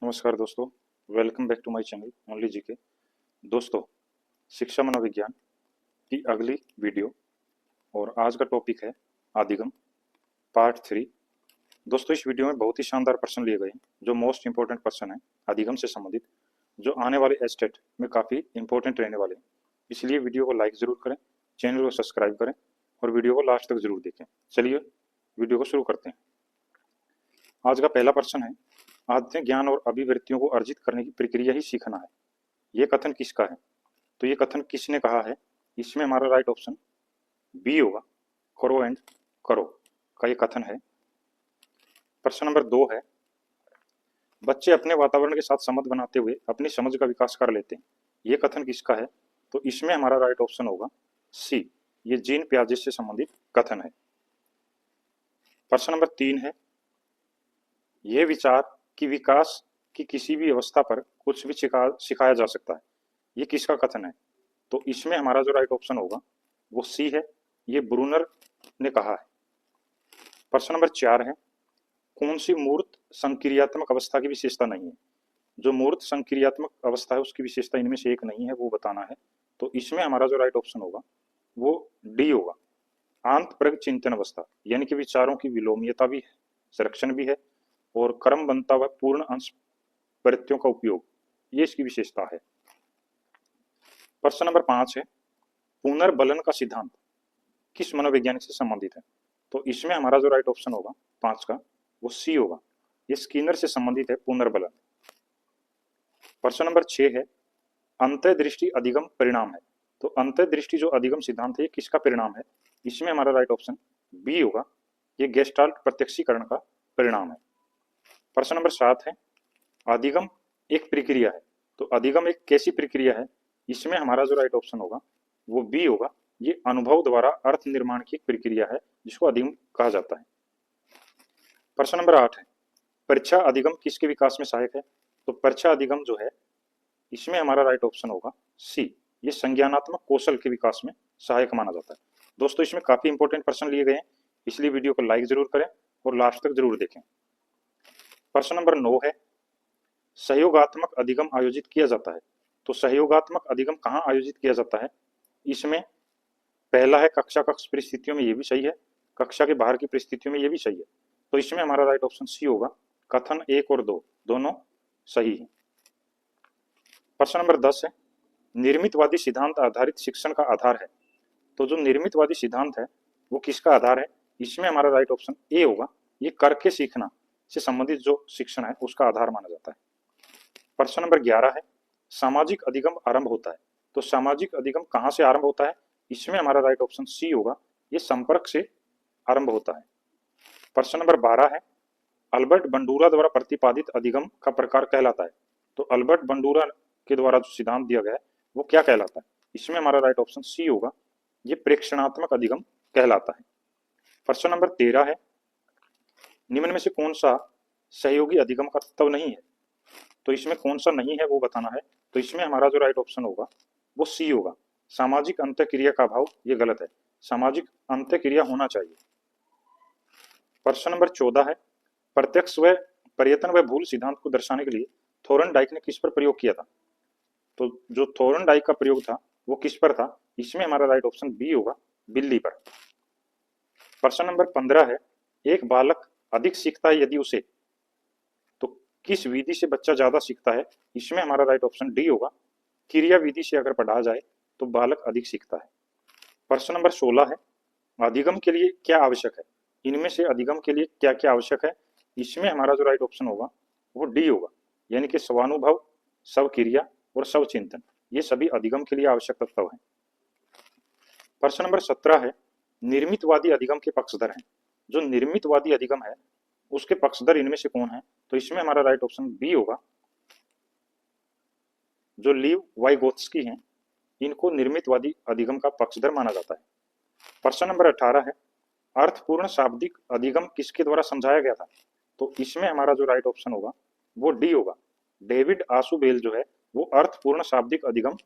नमस्कार दोस्तों, welcome back to my channel only GK. दोस्तों, शिक्षा मनोविज्ञान की अगली वीडियो और आज का टॉपिक है आदिगम पार्ट 3। दोस्तों, इस वीडियो में बहुत ही शानदार प्रश्न लिए गए हैं जो मोस्ट इंपॉर्टेंट प्रश्न है आदिगम से संबंधित, जो आने वाले एस्टेट में काफ़ी इंपॉर्टेंट रहने वाले हैं। इसलिए वीडियो को लाइक ज़रूर करें, चैनल को सब्सक्राइब करें और वीडियो को लास्ट तक जरूर देखें। चलिए वीडियो को शुरू करते हैं। आज का पहला प्रश्न है, आद्य ज्ञान और अभिवृत्तियों को अर्जित करने की प्रक्रिया ही सीखना है। यह कथन किसका है? तो ये कथन किसने कहा है? इसमें हमारा राइट ऑप्शन बी होगा, करो एंड करो का ये कथन है। प्रश्न नंबर 2 है, बच्चे अपने वातावरण के साथ संबंध बनाते हुए अपनी समझ का विकास कर लेते हैं। ये कथन किसका है? तो इसमें हमारा राइट ऑप्शन होगा सी, ये जीन पियाजे से संबंधित कथन है। प्रश्न नंबर 3 है, यह विचार कि विकास की किसी भी अवस्था पर कुछ भी सिखाया जा सकता है। ये किसका कथन है? तो इसमें हमारा जो राइट ऑप्शन होगा वो सी है, ये ब्रूनर ने कहा है। प्रश्न नंबर 4 है, कौन सी मूर्त संक्रियात्मक अवस्था की विशेषता नहीं है? जो मूर्त संक्रियात्मक अवस्था है उसकी विशेषता इनमें से एक नहीं है, वो बताना है। तो इसमें हमारा जो राइट ऑप्शन होगा वो डी होगा, आंतप्रग चिंतन अवस्था, यानी कि विचारों की विलोमीयता भी है, संरक्षण भी है और क्रम बनता हुआ पूर्ण अंश प्रत्ययों का उपयोग, ये इसकी विशेषता है। प्रश्न नंबर 5 है, पुनर्बलन का सिद्धांत किस मनोवैज्ञानिक से संबंधित है? तो इसमें हमारा जो राइट ऑप्शन होगा 5 का वो सी होगा, ये स्किनर से संबंधित है पुनर्बलन। प्रश्न नंबर 6 है, अंतर्दृष्टि अधिगम परिणाम है। तो अंतर्दृष्टि जो अधिगम सिद्धांत है ये किसका परिणाम है? इसमें हमारा राइट ऑप्शन बी होगा, ये गेस्टाल्ट प्रत्यक्षीकरण का परिणाम है। प्रश्न नंबर 7 है, अधिगम एक प्रक्रिया है। तो अधिगम एक कैसी प्रक्रिया है? इसमें हमारा जो राइट ऑप्शन होगा वो बी होगा, ये अनुभव द्वारा अर्थ निर्माण की एक प्रक्रिया है जिसको अधिगम कहा जाता है। प्रश्न नंबर 8 है, परीक्षा अधिगम किसके विकास में सहायक है? तो परीक्षा अधिगम जो है इसमें हमारा राइट ऑप्शन होगा सी, ये संज्ञानात्मक कौशल के विकास में सहायक माना जाता है। दोस्तों, इसमें काफी इंपॉर्टेंट प्रश्न लिए गए हैं, इसलिए वीडियो को लाइक जरूर करें और लास्ट तक जरूर देखें। प्रश्न नंबर 9 है, सहयोगात्मक अधिगम आयोजित किया जाता है। तो सहयोगात्मक अधिगम कहाँ आयोजित किया जाता है? इसमें पहला है कक्षा कक्ष परिस्थितियों में, ये भी सही है, कक्षा के बाहर की परिस्थितियों में ये भी सही है। तो इसमें हमारा राइट ऑप्शन सी होगा, कथन 1 और 2 दोनों सही है। प्रश्न नंबर 10 है, निर्मितवादी सिद्धांत आधारित शिक्षण का आधार है। तो जो निर्मितवादी सिद्धांत है वो किसका आधार है? इसमें हमारा राइट ऑप्शन ए होगा, ये करके सीखना से संबंधित जो शिक्षण है उसका आधार माना जाता है। प्रश्न नंबर 11 है, सामाजिक अधिगम आरंभ होता है। तो सामाजिक अधिगम कहाँ से आरंभ होता है? इसमें हमारा राइट ऑप्शन सी होगा, ये संपर्क से आरंभ होता है। प्रश्न नंबर 12 है, अल्बर्ट बंडूरा द्वारा प्रतिपादित अधिगम का प्रकार कहलाता है। तो अल्बर्ट बंडूरा के द्वारा जो सिद्धांत दिया गया है वो क्या कहलाता है? इसमें हमारा राइट ऑप्शन सी होगा, ये प्रेक्षणात्मक अधिगम कहलाता है। प्रश्न नंबर 13 है, निम्न में से कौन सा सहयोगी अधिगम का तत्व नहीं है? तो इसमें कौन सा नहीं है वो बताना है। तो इसमें हमारा जो राइट ऑप्शन होगा वो सी होगा, सामाजिक अंतःक्रिया का अभाव, ये गलत है, सामाजिक अंतःक्रिया होना चाहिए। प्रश्न नंबर 14 है, प्रत्यक्ष व पर्यतन व भूल सिद्धांत को दर्शाने के लिए थोरनडाइक ने किस पर प्रयोग किया था? तो जो थोरनडाइक का प्रयोग था वो किस पर था? इसमें हमारा राइट ऑप्शन बी होगा, बिल्ली पर। प्रश्न नंबर 15 है, एक बालक अधिक सीखता है यदि उसे, तो किस विधि से बच्चा ज्यादा सीखता है? इसमें हमारा राइट ऑप्शन डी होगा, क्रिया विधि से अगर पढ़ा जाए तो बालक अधिक सीखता है। प्रश्न नंबर 16 है, अधिगम के लिए क्या आवश्यक है? इनमें से अधिगम के लिए क्या क्या आवश्यक है? इसमें हमारा जो राइट ऑप्शन होगा वो डी होगा, यानी कि स्वानुभव, स्वक्रिया और स्वचिंतन, ये सभी अधिगम के लिए आवश्यक तत्व हैं। प्रश्न नंबर 17 है, निर्मितवादी अधिगम के पक्षधर हैं। जो निर्मितवादी अधिगम है उसके पक्षधर इनमें से कौन है? तो इसमें हमारा राइट ऑप्शन बी होगा, जो लीव वाइगोत्स्की हैं, इनको निर्मितवादी अधिगम का पक्षधर माना जाता है। प्रश्न नंबर 18 है, अर्थपूर्ण शाब्दिक अधिगम किसके द्वारा समझाया गया था? तो इसमें हमारा जो राइट ऑप्शन होगा वो डी होगा, डेविड आशुबेल जो है वो अर्थपूर्ण शाब्दिक अधिगम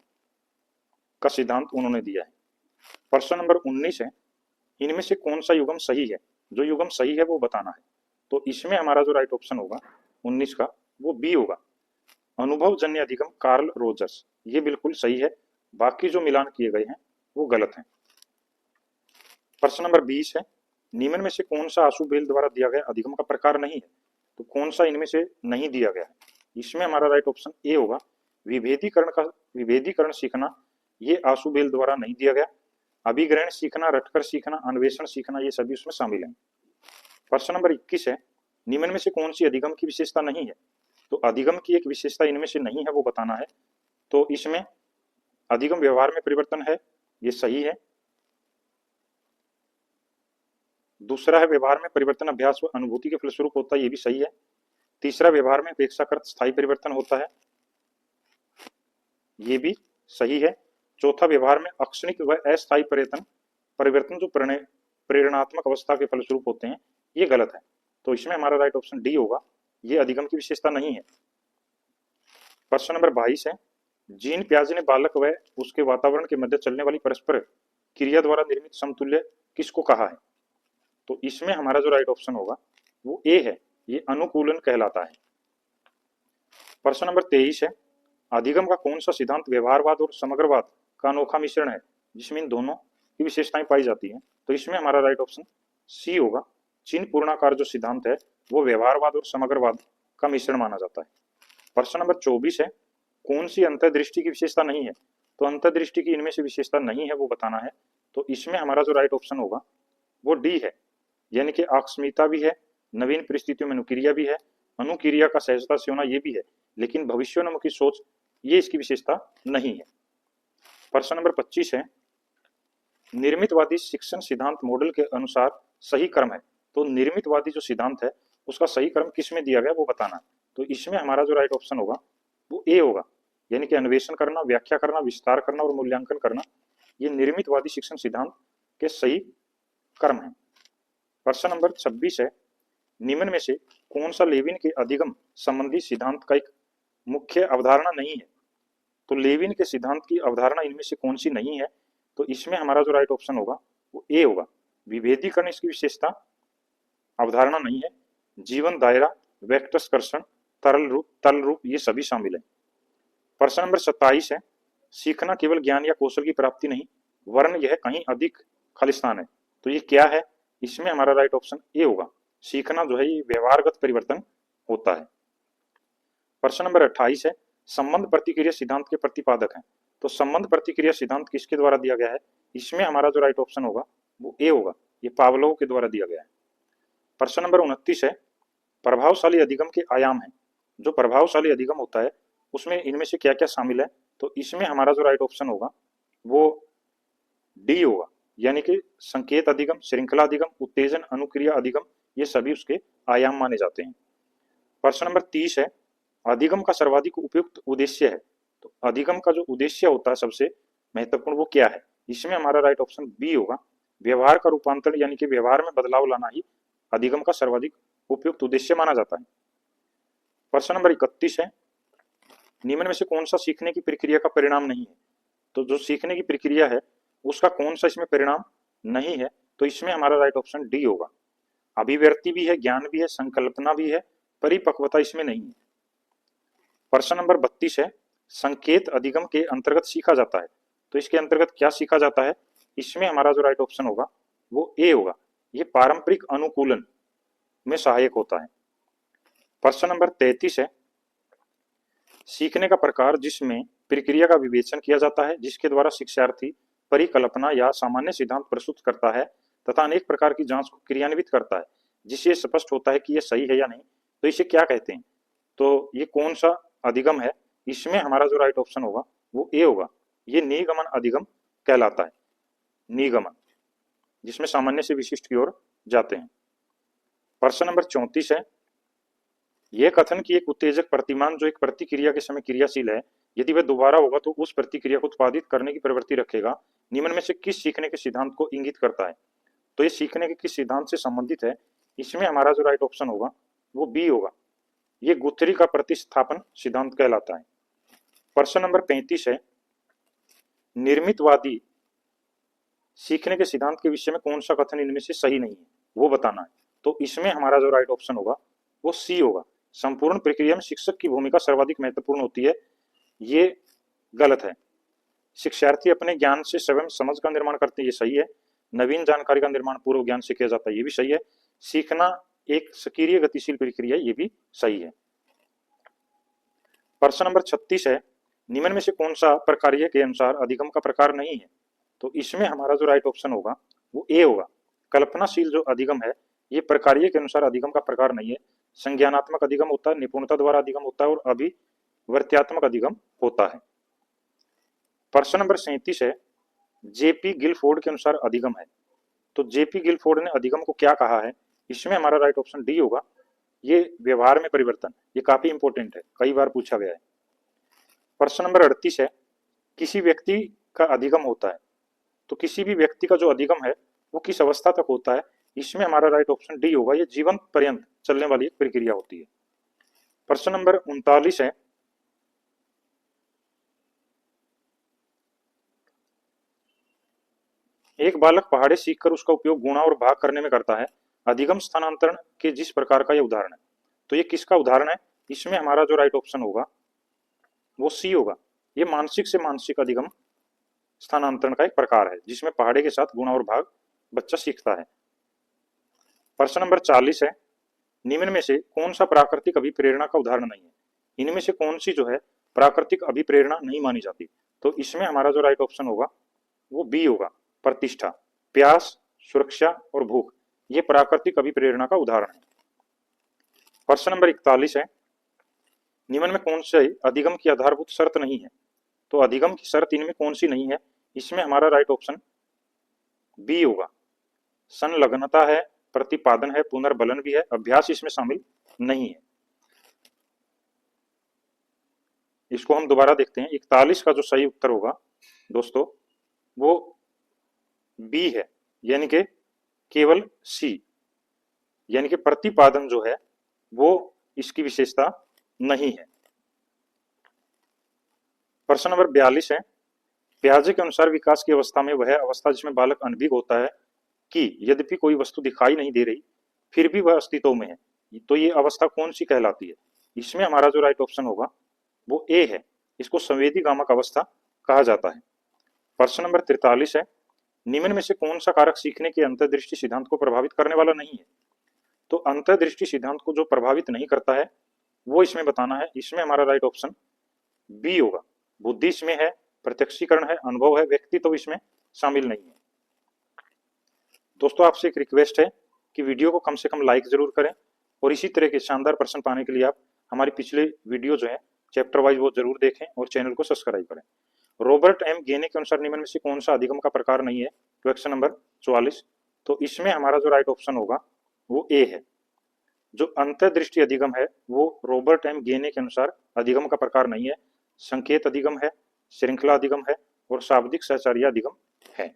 का सिद्धांत उन्होंने दिया है। प्रश्न नंबर 19 है, इनमें से कौन सा युगम सही है? जो युगम सही है वो बताना है। तो इसमें हमारा जो राइट ऑप्शन होगा 19 का वो बी होगा, अनुभवजन्य अधिगम कार्ल रोजर्स, ये बिल्कुल सही है। बाकी जो मिलान किए गए हैं वो गलत हैं। प्रश्न नंबर 20 है, निम्न में से कौन सा आशुबेल द्वारा दिया गया अधिगम का प्रकार नहीं है? तो कौन सा इनमें से नहीं दिया गया है? इसमें हमारा राइट ऑप्शन ए होगा, विभेदीकरण सीखना, ये आशुबेल द्वारा नहीं दिया गया। अभिग्रहण सीखना, रटकर सीखना, अन्वेषण सीखना, ये सभी उसमें शामिल हैं। प्रश्न नंबर 21 है, निम्न में से कौन सी अधिगम की विशेषता नहीं है? तो अधिगम की एक विशेषता इनमें से नहीं है, वो बताना है। तो इसमें अधिगम व्यवहार में परिवर्तन है, ये सही है। दूसरा है व्यवहार में परिवर्तन अभ्यास व अनुभूति के फलस्वरूप होता है, ये भी सही है। तीसरा व्यवहार में अपेक्षाकृत स्थायी परिवर्तन होता है, ये भी सही है। चौथा व्यवहार में अक्षणिक व अस्थायी परिवर्तन जो प्रेरणात्मक अवस्था के फलस्वरूप होते हैं, ये गलत है। तो इसमें हमारा राइट ऑप्शन डी होगा, ये अधिगम की विशेषता नहीं है। प्रश्न नंबर 22 है, जीन पियाजे ने बालक व उसके वातावरण के मध्य चलने वाली परस्पर क्रिया द्वारा निर्मित समतुल्य किसको कहा है? तो इसमें हमारा जो राइट ऑप्शन होगा वो ए है, ये अनुकूलन कहलाता है। प्रश्न नंबर 23 है, अधिगम का कौन सा सिद्धांत व्यवहारवाद और समग्रवाद का अनोखा मिश्रण है जिसमें इन दोनों की विशेषताएं पाई जाती हैं? तो इसमें हमारा राइट ऑप्शन सी होगा, चिन्ह पूर्णाकार जो सिद्धांत है वो व्यवहारवाद और समग्रवाद का मिश्रण माना जाता है। प्रश्न नंबर 24 है, कौन सी अंतर्दृष्टि की विशेषता नहीं है? तो अंतर्दृष्टि की इनमें से विशेषता नहीं है, वो बताना है। तो इसमें हमारा जो राइट ऑप्शन होगा वो डी है, यानी कि आकस्मिकता भी है, नवीन परिस्थितियों में अनुक्रिया भी है, अनुक्रिया का सहजता से होना ये भी है, लेकिन भविष्योन्मुखी सोच ये इसकी विशेषता नहीं है। प्रश्न नंबर 25 है, निर्मितवादी शिक्षण सिद्धांत मॉडल के अनुसार सही क्रम है। तो निर्मितवादी जो सिद्धांत है उसका सही क्रम किसमें दिया गया वो बताना है। तो इसमें हमारा जो राइट ऑप्शन होगा वो ए होगा, यानी कि अन्वेषण करना, व्याख्या करना, विस्तार करना और मूल्यांकन करना, ये निर्मितवादी शिक्षण सिद्धांत के सही क्रम है। प्रश्न नंबर 26 है, निम्न में से कौन सा लेविन के अधिगम संबंधी सिद्धांत का एक मुख्य अवधारणा नहीं है? तो लेविन के सिद्धांत की अवधारणा इनमें से कौन सी नहीं है? तो इसमें हमारा जो राइट ऑप्शन होगा वो ए होगा, विभेदीकरण इसकी विशेषता अवधारणा नहीं है। जीवन दायरा, वेक्टर्सकर्षण, तल रूप ये सभी शामिल है। प्रश्न नंबर 27 है, सीखना केवल ज्ञान या कौशल की प्राप्ति नहीं वरन यह कहीं अधिक खालिस्तान है। तो ये क्या है? इसमें हमारा राइट ऑप्शन ए होगा, सीखना जो है ये व्यवहारगत परिवर्तन होता है। प्रश्न नंबर 28 है, संबंध प्रतिक्रिया सिद्धांत के प्रतिपादक हैं। तो संबंध प्रतिक्रिया सिद्धांत किसके द्वारा दिया गया है? इसमें हमारा जो राइट ऑप्शन होगा वो ए होगा, ये पावलोव के द्वारा दिया गया है। प्रश्न नंबर 29 है, प्रभावशाली अधिगम के आयाम हैं। जो प्रभावशाली अधिगम होता है उसमें इनमें से क्या क्या शामिल है? तो इसमें हमारा जो राइट ऑप्शन होगा वो डी होगा, यानी कि संकेत अधिगम, श्रृंखला अधिगम, उत्तेजन, अनुक्रिया अधिगम, ये सभी उसके आयाम माने जाते हैं। प्रश्न नंबर 30 है, अधिगम का सर्वाधिक उपयुक्त उद्देश्य है। तो अधिगम का जो उद्देश्य होता है सबसे महत्वपूर्ण वो क्या है? इसमें हमारा राइट ऑप्शन बी होगा, व्यवहार का रूपांतरण, यानी कि व्यवहार में बदलाव लाना ही अधिगम का सर्वाधिक उपयुक्त उद्देश्य माना जाता है। प्रश्न नंबर 31 है, निम्न में से कौन सा सीखने की प्रक्रिया का परिणाम नहीं है? तो जो सीखने की प्रक्रिया है उसका कौन सा इसमें परिणाम नहीं है? तो इसमें हमारा राइट ऑप्शन डी होगा, अभिव्यक्ति भी है, ज्ञान भी है, संकल्पना भी है, परिपक्वता इसमें नहीं है। प्रश्न नंबर 32 है, संकेत अधिगम के अंतर्गत सीखा जाता है। तो इसके अंतर्गत क्या सीखा जाता है? इसमें हमारा जो राइट ऑप्शन होगा वो ए होगा, ये पारंपरिक अनुकूलन में सहायक होता है। प्रश्न नंबर 33 है, सीखने का प्रकार जिसमें प्रक्रिया का विवेचन किया जाता है, जिसके द्वारा शिक्षार्थी परिकल्पना या सामान्य सिद्धांत प्रस्तुत करता है तथा अनेक प्रकार की जांच को क्रियान्वित करता है, जिससे स्पष्ट होता है कि यह सही है या नहीं, तो इसे क्या कहते हैं? तो ये कौन सा अधिगम है? इसमें हमारा जो राइट ऑप्शन होगा वो ए होगा, ये निगमन अधिगम कहलाता है, निगमन जिसमें सामान्य से विशिष्ट की ओर जाते हैं। प्रश्न नंबर 34 है, यह कथन कि एक उत्तेजक प्रतिमान जो एक प्रतिक्रिया के समय क्रियाशील है यदि वह दोबारा होगा तो उस प्रतिक्रिया को उत्पादित करने की प्रवृत्ति रखेगा, निम्न में से किस सीखने के सिद्धांत को इंगित करता है? तो ये सीखने के किस सिद्धांत से संबंधित है? इसमें हमारा जो राइट ऑप्शन होगा वो बी होगा, ये गुथरी का प्रतिस्थापन सिद्धांत कहलाता है। प्रश्न नंबर 35 है, निर्मितवादी सीखने के सिद्धांत के विषय में कौन सा कथन इनमें से सही नहीं है वो बताना है। तो इसमें हमारा जो राइट ऑप्शन होगा वो सी होगा, संपूर्ण प्रक्रिया में शिक्षक की भूमिका सर्वाधिक महत्वपूर्ण होती है, ये गलत है। शिक्षार्थी अपने ज्ञान से स्वयं समझ का निर्माण करते हैं, ये सही है। नवीन जानकारी का निर्माण पूर्व ज्ञान से किया जाता है, ये भी सही है। सीखना एक सक्रिय गतिशील प्रक्रिया, ये भी सही है। प्रश्न नंबर 36 है, निम्न में से कौन सा प्रकार्य के अनुसार अधिगम का प्रकार नहीं है? तो इसमें हमारा जो राइट ऑप्शन होगा वो ए होगा। कल्पनाशील जो अधिगम है ये प्रकार्य के अनुसार अधिगम का प्रकार नहीं है। संज्ञानात्मक अधिगम होता है, निपुणता द्वारा अधिगम होता है और अभिवर्त्यात्मक अधिगम होता है। प्रश्न नंबर 37 है, जेपी गिलफोर्ड के अनुसार अधिगम है। तो जेपी गिलफोर्ड ने अधिगम को क्या कहा है? इसमें हमारा राइट ऑप्शन डी होगा। ये व्यवहार में परिवर्तन, ये काफी इंपॉर्टेंट है, कई बार पूछा गया है। प्रश्न नंबर 38 है, किसी व्यक्ति का अधिगम होता है। तो किसी भी व्यक्ति का जो अधिगम है वो किस अवस्था तक होता है? इसमें हमारा राइट ऑप्शन डी होगा। ये जीवन पर्यंत चलने वाली एक प्रक्रिया होती है। प्रश्न नंबर 39 है, एक बालक पहाड़े सीखकर उसका उपयोग गुणा और भाग करने में करता है। अधिगम स्थानांतरण के जिस प्रकार का यह उदाहरण है। तो ये किसका उदाहरण है? इसमें हमारा जो राइट ऑप्शन होगा वो सी होगा। ये मानसिक से मानसिक अधिगम स्थानांतरण का एक प्रकार है जिसमें पहाड़े के साथ गुणा और भाग बच्चा सीखता है। प्रश्न नंबर 40 है, निम्न में से कौन सा प्राकृतिक अभिप्रेरणा का उदाहरण नहीं है? इनमें से कौन सी जो है प्राकृतिक अभिप्रेरणा नहीं मानी जाती? तो इसमें हमारा जो राइट ऑप्शन होगा वो बी होगा। प्रतिष्ठा, प्यास, सुरक्षा और भूख, ये प्राकृतिक अभिप्रेरणा का उदाहरण है। प्रश्न नंबर 41 है, निम्न में कौन से अधिगम की आधारभूत शर्त नहीं है? तो अधिगम की शर्त इनमें कौन सी नहीं है? इसमें हमारा राइट ऑप्शन बी होगा। संलग्नता है, प्रतिपादन है, पुनर्बलन भी है, अभ्यास इसमें शामिल नहीं है। इसको हम दोबारा देखते हैं। 41 का जो सही उत्तर होगा दोस्तों वो बी है, यानी कि केवल सी, यानी कि प्रतिपादन जो है वो इसकी विशेषता नहीं है। प्रश्न नंबर 42 है, पियाजे के अनुसार विकास की अवस्था में वह अवस्था जिसमें बालक अनभिज्ञ होता है कि यद्यपि कोई वस्तु दिखाई नहीं दे रही फिर भी वह अस्तित्व में है। तो ये अवस्था कौन सी कहलाती है? इसमें हमारा जो राइट ऑप्शन होगा वो ए है। इसको संवेदी गामक अवस्था कहा जाता है। प्रश्न नंबर 43 है, निम्न में से कौन सा कारक सीखने के अंतर्दृष्टि सिद्धांत को प्रभावित करने वाला नहीं है? तो अंतर्दृष्टि सिद्धांत को जो प्रभावित नहीं करता है वो इसमें बताना है। इसमें हमारा राइट ऑप्शन बी होगा। बुद्धि इसमें है, प्रत्यक्षीकरण है, अनुभव है, व्यक्तित्व इसमें शामिल नहीं है। दोस्तों आपसे एक रिक्वेस्ट है कि वीडियो को कम से कम लाइक जरूर करें और इसी तरह के शानदार प्रश्न पाने के लिए आप हमारी पिछले वीडियो जो है चैप्टर वाइज वो जरूर देखें और चैनल को सब्सक्राइब करें। रॉबर्ट एम गेने के अनुसार निम्न में से कौन सा अधिगम का प्रकार नहीं है? Question number 44। तो इसमें हमारा जो राइट ऑप्शन होगा वो ए है। जो अंतर्दृष्टि अधिगम है वो रॉबर्ट एम गेने के अनुसार अधिगम का प्रकार नहीं है। संकेत अधिगम है, श्रृंखला अधिगम है और शाब्दिक सहचार्य अधिगम है।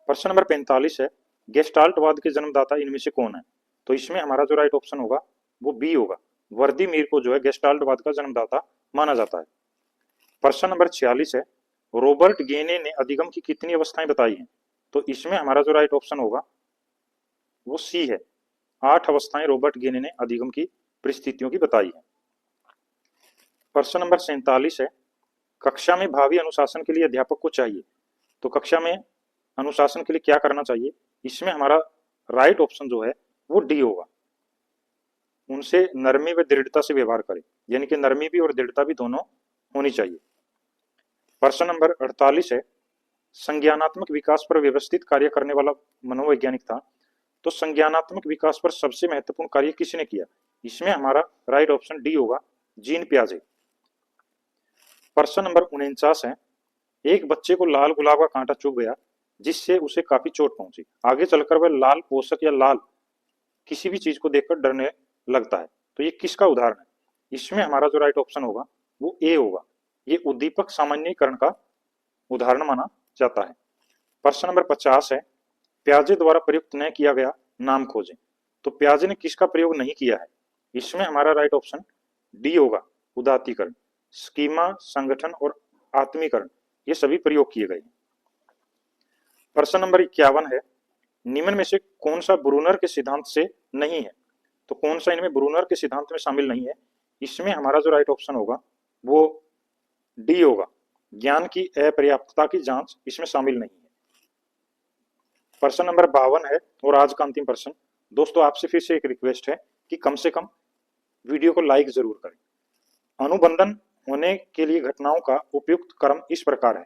प्रश्न नंबर 45 है, गेस्टाल्टवाद के जन्मदाता इनमें से कौन है? तो इसमें हमारा जो राइट ऑप्शन होगा वो बी होगा। वर्दीमीर को जो है गेस्टाल्टवाद का जन्मदाता माना जाता है। प्रश्न नंबर 46 है, रॉबर्ट गेने ने अधिगम की कितनी अवस्थाएं बताई हैं? तो इसमें हमारा जो राइट ऑप्शन होगा वो सी है। 8 अवस्थाएं रॉबर्ट गेने ने अधिगम की परिस्थितियों की बताई है। प्रश्न नंबर 47 है, कक्षा में भावी अनुशासन के लिए अध्यापक को चाहिए। तो कक्षा में अनुशासन के लिए क्या करना चाहिए? इसमें हमारा राइट ऑप्शन जो है वो डी होगा। उनसे नरमी व दृढ़ता से व्यवहार करें, यानी कि नरमी भी और दृढ़ता भी दोनों होनी चाहिए। प्रश्न नंबर 48 है, संज्ञानात्मक विकास पर व्यवस्थित कार्य करने वाला मनोवैज्ञानिक था। तो संज्ञानात्मक विकास पर सबसे महत्वपूर्ण कार्य किसने किया? इसमें हमारा राइट ऑप्शन डी होगा, जीन पियाजे। प्रश्न नंबर 49 है, एक बच्चे को लाल गुलाब का कांटा चुभ गया जिससे उसे काफी चोट पहुंची। आगे चलकर वह लाल पोषक या लाल किसी भी चीज को देखकर डरने लगता है। तो ये किसका उदाहरण है? इसमें हमारा जो राइट ऑप्शन होगा वो ए होगा। ये उद्दीपक सामान्यीकरण का उदाहरण माना जाता है। प्रश्न नंबर 50 है, पियाजे द्वारा प्रयुक्त न किया गया नाम खोजें। तो पियाजे ने किसका प्रयोग नहीं किया है? इसमें हमारा राइट ऑप्शन डी होगा, उदात्तीकरण। स्कीमा, संगठन और आत्मीकरण ये सभी प्रयोग किए गए। प्रश्न नंबर 51 है, निम्न में से कौन सा ब्रूनर के सिद्धांत से नहीं है? तो कौन सा इनमें ब्रूनर के सिद्धांत में शामिल नहीं है? इसमें हमारा जो राइट ऑप्शन होगा वो डी होगा, ज्ञान की अपर्याप्तता की जांच इसमें शामिल नहीं है। प्रश्न नंबर 52 है और आज का अंतिम प्रश्न। दोस्तों आपसे फिर से एक रिक्वेस्ट है कि कम से कम वीडियो को लाइक जरूर करें। अनुबंधन होने के लिए घटनाओं का उपयुक्त क्रम इस प्रकार है।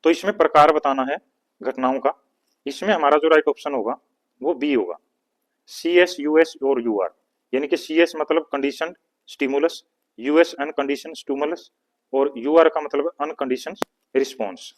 तो इसमें प्रकार बताना है घटनाओं का। इसमें हमारा जो राइट ऑप्शन होगा वो बी होगा, CS, US और UR। यानी कि CS मतलब कंडीशन स्टिमुलस, US अनकंडीशन स्टिमुलस और UR का मतलब अनकंडीशन रिस्पॉन्स।